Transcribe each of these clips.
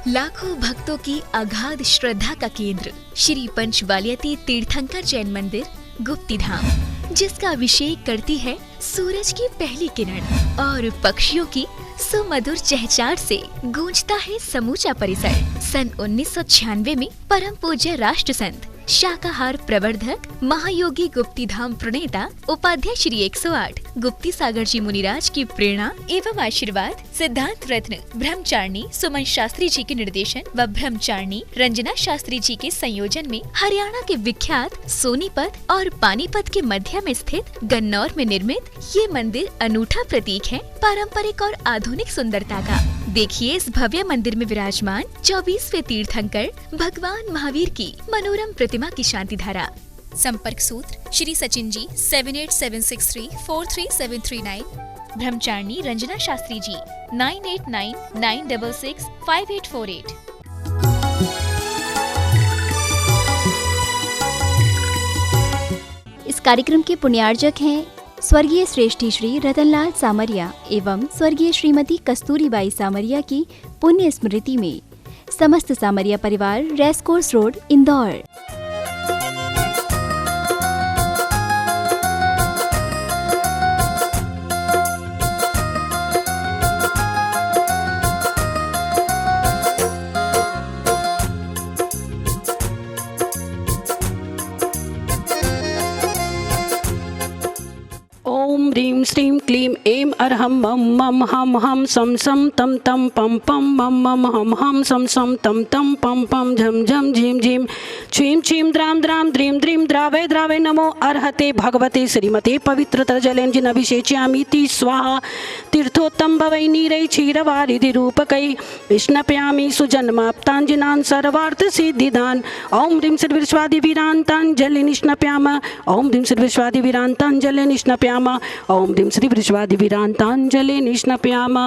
लाखों भक्तों की अगाध श्रद्धा का केंद्र श्री पंचवालियती तीर्थंकर जैन मंदिर गुप्ती धाम, जिसका अभिषेक करती है सूरज की पहली किरण और पक्षियों की सुमधुर चहचहाट से गूंजता है समूचा परिसर। सन 1996 में परम पूज्य राष्ट्र संत शाकाहार प्रवर्धक महायोगी गुप्ती धाम प्रणेता उपाध्याय श्री 108 गुप्ती सागर जी मुनिराज की प्रेरणा एवं आशीर्वाद सिद्धांत रत्न ब्रह्मचारिणी सुमन शास्त्री जी के निर्देशन व ब्रह्मचारिणी रंजना शास्त्री जी के संयोजन में हरियाणा के विख्यात सोनीपत और पानीपत के मध्य में स्थित गन्नौर में निर्मित ये मंदिर अनूठा प्रतीक है पारंपरिक और आधुनिक सुंदरता का। देखिए इस भव्य मंदिर में विराजमान 24वें तीर्थंकर भगवान महावीर की मनोरम प्रतिमा की शांति धारा। संपर्क सूत्र श्री सचिन जी 7876343739, ब्रह्मचारिणी रंजना शास्त्री जी 9899665848। इस कार्यक्रम के पुण्यार्जक हैं स्वर्गीय श्रेष्ठी श्री रतनलाल सामरिया एवं स्वर्गीय श्रीमती कस्तूरीबाई सामरिया की पुण्य स्मृति में समस्त सामरिया परिवार, रेसकोर्स रोड, इंदौर। ओम ह्रीं श्रीं क्लीं ऐं अरहं मम मम हम हम सम सम तम तम पम पम मम मम हम हम सम सम तम तम पम पम झम झम झीम झीम छीं छीं द्राम द्राम द्रीं द्रीं द्रावय द्रावय नमो अर्हते भगवते श्रीमते पवित्रतर जलेन अभिषेच्यामीति स्वाहा तीर्थोत्तम भवै नीरै क्षीरवारिधि रूपकै स्नपयामि सुजन्माप्ताञ्जनान् सर्वार्थ सिद्धिदान्। ओम ह्रीं श्रीविश्वादिवीरान्ताञ्जलि निष्णपयाम। ओम ह्रीं श्रीविश्वादिवीरान्ताञ्जलि निष्णपयाम। ओम ह्रीं श्रीविश्वादिवीरान्ताञ्जलि निष्णपयाम।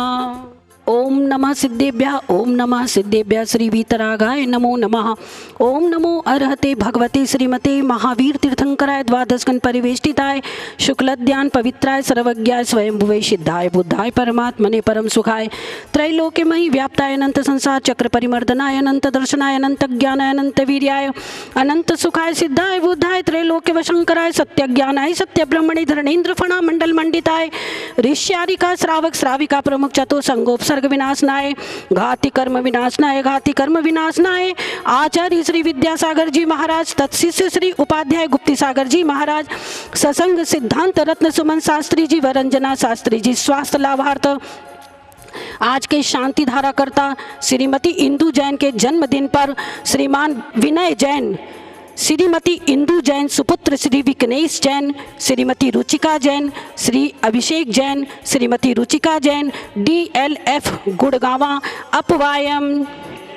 ओम नमः सिद्धेभ्यः, ओम नमः सिद्धेभ्यः, श्री वीतरागाय नमो नमः। ओम नमो अर्हते भगवते श्रीमते महावीर तीर्थंकराय द्वादशकन परिवेष्टिताय शुक्लध्यान पवित्राय सर्वज्ञाय स्वयंभुवे सिद्धाय बुद्धाय परमात्मने परम सुखाय त्रैलोक्यमयी व्याप्ताय अनंत संसार चक्र परिमर्दनाय अनंत दर्शनाय अनंत ज्ञानाय अनंत वीर्याय अनंत सुखाय सिद्धाय बुद्धाय त्रैलोक्य वशंकराय सत्य ज्ञानाय सत्य ब्रह्मणे धरणेन्द्र फणा मंडल मंडिताय ऋष्यारिका श्रावक श्राविका प्रमुख चतुर संगोप सर्ग विनाशनाय घाति कर्म विनाशनाय घाति कर्म विनाशनाय आचार्य श्री विद्यासागर जी महाराज तत्शिष्य श्री उपाध्याय गुप्ती सागर जी महाराज सत्संग सिद्धांत रत्न सुमन शास्त्री जी व रंजना शास्त्री जी स्वास्थ्य लाभार्थ आज के शांति धारा करता श्रीमती इंदु जैन के जन्मदिन पर श्रीमान विनय जैन, श्रीमती इंदु जैन सुपुत्र श्री विकनेश जैन, श्रीमती रुचिका जैन, श्री अभिषेक जैन, श्रीमती रुचिका जैन DLF गुड़गावा अपवायम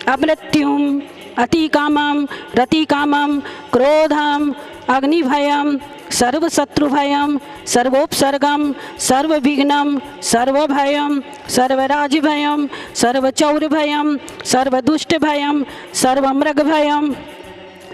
अमृत्युम अतिकामम रतिकामम क्रोधम अग्निभयम सर्वशत्रुभयम सर्वोपसर्गम सर्वविघ्नम सर्वभयम सर्वराजभयम सर्वचौरभयम सर्वदुष्टभयम सर्वमृगभयम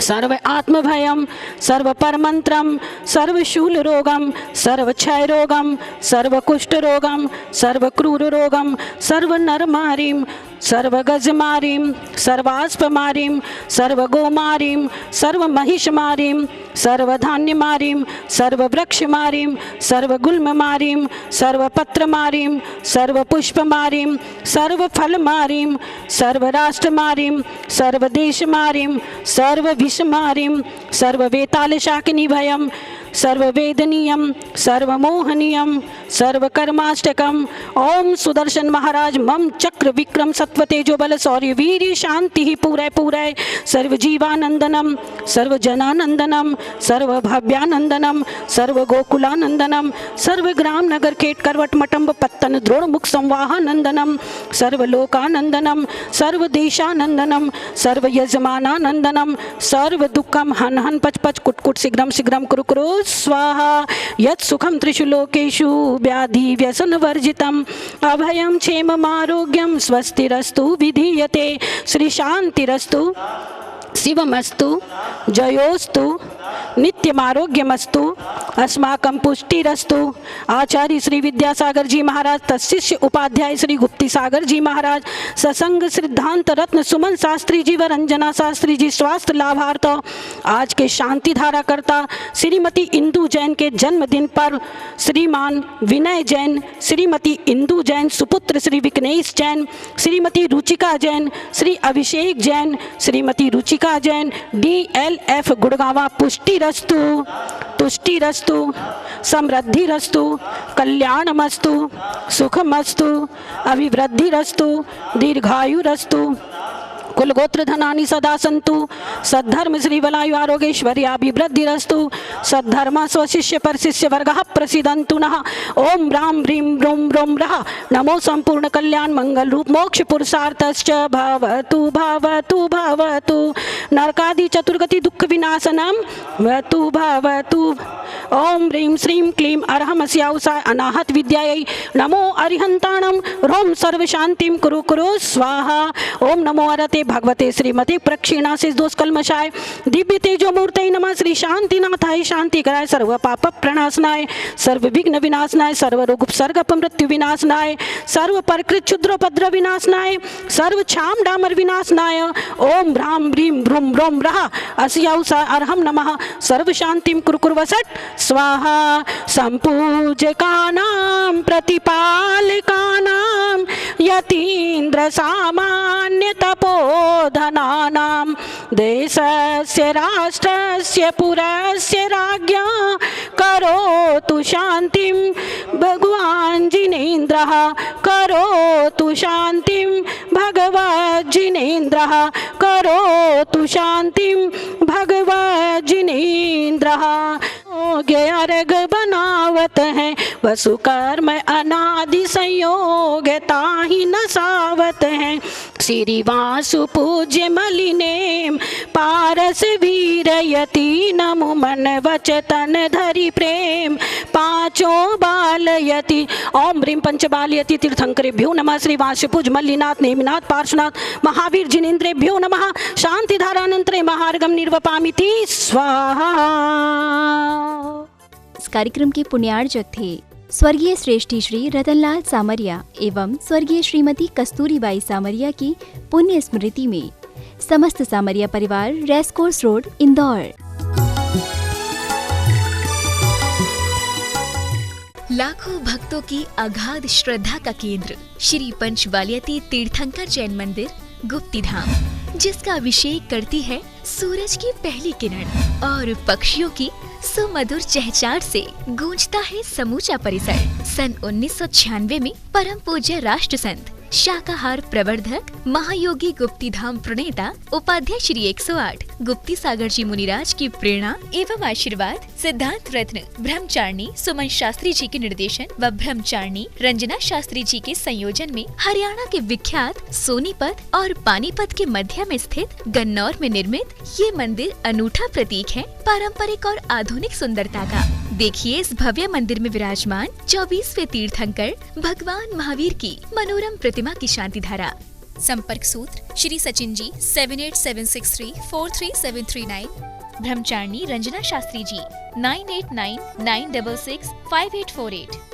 सर्व आत्मभयम सर्व परमंत्रम सर्वशूल रोगम सर्वक्षय रोगम सर्वकुष्ठ रोगम सर्वक्रूर रोगम सर्वनरमारीम सर्वगजमारीम सर्वास्पमारीम सर्वगोमारीम सर्वमहिषमारीम सर्वधान्यमारीम सर्ववृक्षमारीम सर्वगुल्ममारीम सर्वपत्रमारीम सर्वपुष्पमारीम सर्वफलमारीम सर्वराष्ट्रमारीम सर्वदेशमारीम सर्वविषमारीम सर्ववेतालशाकिनी भयम सर्ववेदनीयम सर्वमोहनीयम सर्वकर्माष्टकम। ओम सुदर्शन महाराज मम चक्र विक्रम सत्व तेजो बल शौर्य वीर्य शांति ही पूरे पूरे सर्वजीवानंदनम सर्वजनानंदनम सर्वभव्यानंदनम सर्वगोकुलानंदनम सर्वग्राम नगर खेट करवट मटम्ब पत्तन द्रोण मुख संवाहानंदनम सर्वलोकानंदनम सर्वदेशानंदनम सर्वयजमानानंदनम सर्वदुःखम हन हन पच पच कुट कुट शीघ्रम शीघ्रम कुरु कुरु स्वाहा यत् सुखम त्रिषु लोकेषु व्याधि व्यसन वर्जितम अभयम क्षेमम आरोग्यम स्वस्तिरस्तु विधीयते श्री शांतिरस्तु शिवमस्तु जयोस्तु नित्यमारोग्यमस्तु अस्माकं पुष्टिरस्तु। आचार्य श्री विद्यासागर जी महाराज, तत्शिष्य उपाध्याय श्री गुप्ती सागर जी महाराज, सत्संग सिद्धांत रत्न सुमन शास्त्री जी व रंजना शास्त्री जी स्वास्थ्य लाभार्थ आज के शांति धारा करता श्रीमती इंदु जैन के जन्मदिन पर श्रीमान विनय जैन, श्रीमती इंदु जैन, सुपुत्र श्री विघ्नेश जैन, श्रीमती रुचिका जैन, श्री अभिषेक जैन, श्रीमती रुचिका जैन, DLF गुड़गावा, पुष्टिरस्तु तुष्टिरस्तु समृद्धिरस्तु कल्याणमस्तु सुखमस्तु अभिवृद्धिरस्तु दीर्घायुरस्तु कुलगोत्र धनानि सदा सन्तु सद्धर्म श्री वलायु आरोग्यैश्वर्याभिवृद्धिरस्तु सद्धर्म स्वशिष्य परशिष्य वर्गः प्रसीदन्तु नः। ओम राम ह्रीं ब्रूं ब्रूं रः नमो संपूर्ण कल्याण मंगल रूप मोक्ष पुरुषार्थश्च भवतु भवतु भवतु नरकादि चतुर्गति दुख विनाशनम भवतु भवतु। ओम ह्रीं श्रीं क्लीं अरहमस्याउषाय अनाहत विद्यायै नमो अरिहन्ताणं रोम सर्व शांतिं कुरु कुरु स्वाहा। ओम नमो अरते भगवते श्रीमती प्रक्षीणा से दोष कलमशाय दिव्य तेजो मूर्ते नमः। श्री शांतिनाथाय शांति कराय सर्व पाप प्रणाशनाय सर्व विघ्न विनाशनाय सर्व रोग उपसर्ग मृत्यु विनाशनाय सर्व प्रकृत क्षुद्रोपद्र विनाशनाय सर्व छाम डामर विनाशनाय। ओम ह्रां ह्रीं ब्रूं ब्रूं रः अस्याउषा अर्हं नमः। सर्व शांतिं कुरु कुरु वसत् स्वाहा। संपूजकानां प्रतिपालकानां यतीन्द्र सामान्य तपोधनानां देशस्य राष्ट्रस्य पुरस्य राज्ञा करोतु शान्तिं भगवान् जिनेन्द्रः करोतु शान्तिं भगवत् जिनेन्द्रः करोतु शान्तिं भगवत् जिनेन्द्रः। अर्घ बनावत है वसुकर्म अनादि संयोग ताहि न सावत है। श्री वासु पूज्य मलिनेम पारस वीरयति नमो मन वचतन धरि प्रेम पांचों बालयति। ओम ह्रीं पंचबालयति तीर्थंकरेभ्यो नमः। श्री वासुपूज मल्लिनाथ नेमिनाथ पार्श्वनाथ महावीर जिनेन्द्रेभ्यो नमः। शांति धारानंतरे महार्गम निर्वपामिति स्वाहा। इस कार्यक्रम के पुण्यार्जक थे स्वर्गीय श्रेष्ठी श्री रतनलाल सामरिया एवं स्वर्गीय श्रीमती कस्तूरीबाई सामरिया की पुण्य स्मृति में समस्त सामरिया परिवार, रेसकोर्स रोड, इंदौर। लाखों भक्तों की अगाध श्रद्धा का केंद्र श्री पंचबालियाती तीर्थंकर जैन मंदिर गुप्ती धाम, जिसका अभिषेक करती है सूरज की पहली किरण और पक्षियों की सुमधुर चहचहाट से गूंजता है समूचा परिसर। सन 1996 में परम पूज्य राष्ट्र संत शाकाहार प्रवर्धक महायोगी गुप्ती धाम प्रणेता उपाध्याय श्री 108 गुप्ती सागर जी मुनिराज की प्रेरणा एवं आशीर्वाद सिद्धांत रत्न ब्रह्मचारिणी सुमन शास्त्री जी के निर्देशन व ब्रह्मचारिणी रंजना शास्त्री जी के संयोजन में हरियाणा के विख्यात सोनीपत और पानीपत के मध्य में स्थित गन्नौर में निर्मित ये मंदिर अनूठा प्रतीक है पारंपरिक और आधुनिक सुंदरता का। देखिए इस भव्य मंदिर में विराजमान 24वें तीर्थंकर भगवान महावीर की मनोरम प्रतिमा की शांति धारा। संपर्क सूत्र श्री सचिन जी 7876343739, ब्रह्मचारिणी रंजना शास्त्री जी 9899665848।